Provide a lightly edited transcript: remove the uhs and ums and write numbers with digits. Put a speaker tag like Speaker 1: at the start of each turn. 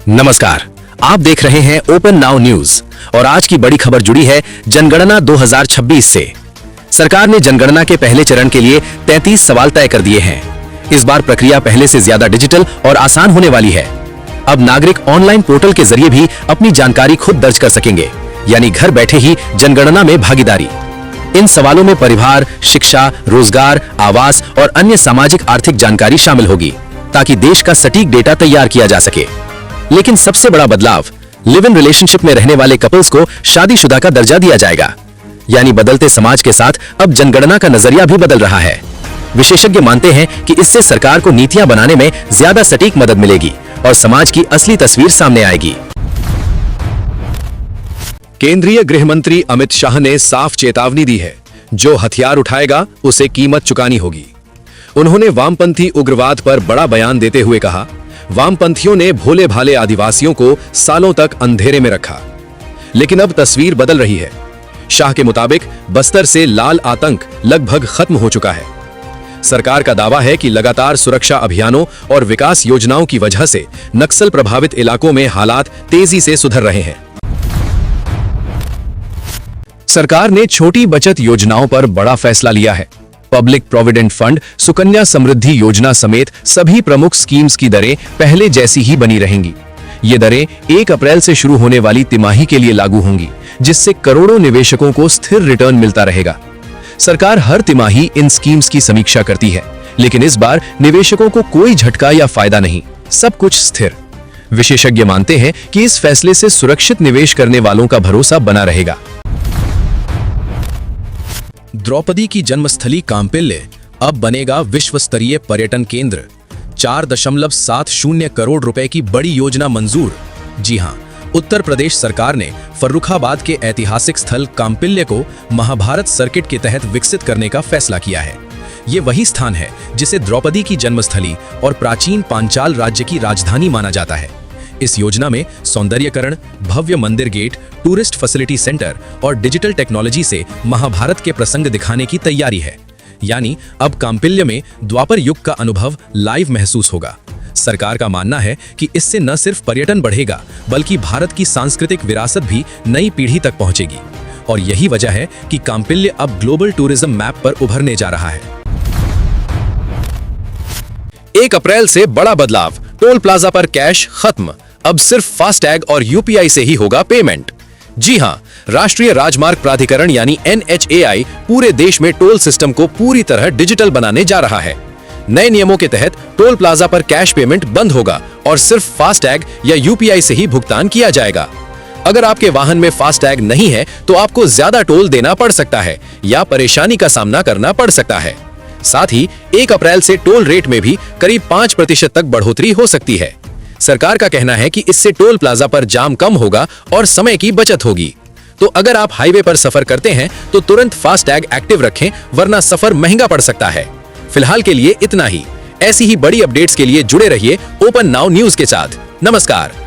Speaker 1: नमस्कार, आप देख रहे हैं ओपन नाउ न्यूज और आज की बड़ी खबर जुड़ी है जनगणना 2026 से। सरकार ने जनगणना के पहले चरण के लिए 33 सवाल तय कर दिए हैं। इस बार प्रक्रिया पहले से ज्यादा डिजिटल और आसान होने वाली है। अब नागरिक ऑनलाइन पोर्टल के जरिए भी अपनी जानकारी खुद दर्ज कर सकेंगे, यानी घर बैठे ही जनगणना में भागीदारी। इन सवालों में परिवार, शिक्षा, रोजगार, आवास और अन्य सामाजिक आर्थिक जानकारी शामिल होगी, ताकि देश का सटीक डेटा तैयार किया जा सके। लेकिन सबसे बड़ा बदलाव, लिव इन रिलेशनशिप में रहने वाले कपल्स को शादीशुदा का दर्जा दिया जाएगा। यानी बदलते समाज के साथ अब जनगणना का नजरिया भी बदल रहा है। विशेषज्ञ मानते हैं कि इससे सरकार को नीतियां बनाने में ज्यादा सटीक मदद मिलेगी और समाज की असली तस्वीर सामने आएगी।
Speaker 2: केंद्रीय गृह मंत्री अमित शाह ने साफ चेतावनी दी है, जो हथियार उठाएगा उसे कीमत चुकानी होगी। उन्होंने वामपंथी उग्रवाद पर बड़ा बयान देते हुए कहा, वामपंथियों ने भोले भाले आदिवासियों को सालों तक अंधेरे में रखा, लेकिन अब तस्वीर बदल रही है। शाह के मुताबिक बस्तर से लाल आतंक लगभग खत्म हो चुका है। सरकार का दावा है कि लगातार सुरक्षा अभियानों और विकास योजनाओं की वजह से नक्सल प्रभावित इलाकों में हालात तेजी से सुधर रहे हैं। सरकार ने छोटी बचत योजनाओं पर बड़ा फैसला लिया है। Public provident fund, Sukanya Samriddhi योजना समेत सभी प्रमुख स्कीम्स की दरें पहले जैसी ही बनी रहेंगी। ये दरें 1 अप्रैल से शुरू होने वाली तिमाही के लिए लागू होंगी, जिससे करोड़ों निवेशकों को स्थिर रिटर्न मिलता रहेगा। सरकार हर तिमाही इन स्कीम्स की समीक्षा करती है, लेकिन इस बार निवेशकों को कोई झटका या फायदा नहीं, सब कुछ स्थिर। विशेषज्ञ मानते हैं कि इस फैसले से सुरक्षित निवेश करने वालों का भरोसा बना रहेगा। द्रौपदी की जन्मस्थली कांपिल्य अब बनेगा विश्व स्तरीय पर्यटन केंद्र। 4.70 करोड़ रुपए की बड़ी योजना मंजूर। जी हां, उत्तर प्रदेश सरकार ने फर्रुखाबाद के ऐतिहासिक स्थल कांपिल्य को महाभारत सर्किट के तहत विकसित करने का फैसला किया है। ये वही स्थान है जिसे द्रौपदी की जन्मस्थली और प्राचीन पांचाल राज्य की राजधानी माना जाता है। इस योजना में सौंदर्यकरण, भव्य मंदिर गेट, टूरिस्ट फैसिलिटी सेंटर और डिजिटल टेक्नोलॉजी से महाभारत के प्रसंग दिखाने की तैयारी है। यानी अब कांपिल्य में द्वापर युग का अनुभव लाइव महसूस होगा। सरकार का मानना है कि इससे न सिर्फ पर्यटन बढ़ेगा, बल्कि भारत की सांस्कृतिक विरासत भी नई पीढ़ी तक पहुंचेगी। और यही वजह है कि कांपिल्य अब ग्लोबल टूरिज्म मैप पर उभरने जा रहा है।
Speaker 1: 1 अप्रैल से बड़ा बदलाव, टोल प्लाजा पर कैश खत्म, अब सिर्फ फास्टैग और यूपीआई से ही होगा पेमेंट। जी हां, राष्ट्रीय राजमार्ग प्राधिकरण यानी NHAI पूरे देश में टोल सिस्टम को पूरी तरह डिजिटल बनाने जा रहा है। नए नियमों के तहत टोल प्लाजा पर कैश पेमेंट बंद होगा और सिर्फ फास्टैग या यूपीआई से ही भुगतान किया जाएगा। अगर आपके वाहन में फास्टैग नहीं है तो आपको ज्यादा टोल देना पड़ सकता है या परेशानी का सामना करना पड़ सकता है। साथ ही 1 अप्रैल से टोल रेट में भी करीब 5% तक बढ़ोतरी हो सकती है। सरकार का कहना है कि इससे टोल प्लाजा पर जाम कम होगा और समय की बचत होगी। तो अगर आप हाईवे पर सफर करते हैं तो तुरंत फास्टैग एक्टिव रखें, वरना सफर महंगा पड़ सकता है। फिलहाल के लिए इतना ही। ऐसी ही बड़ी अपडेट्स के लिए जुड़े रहिए ओपन नाउ न्यूज के साथ। नमस्कार।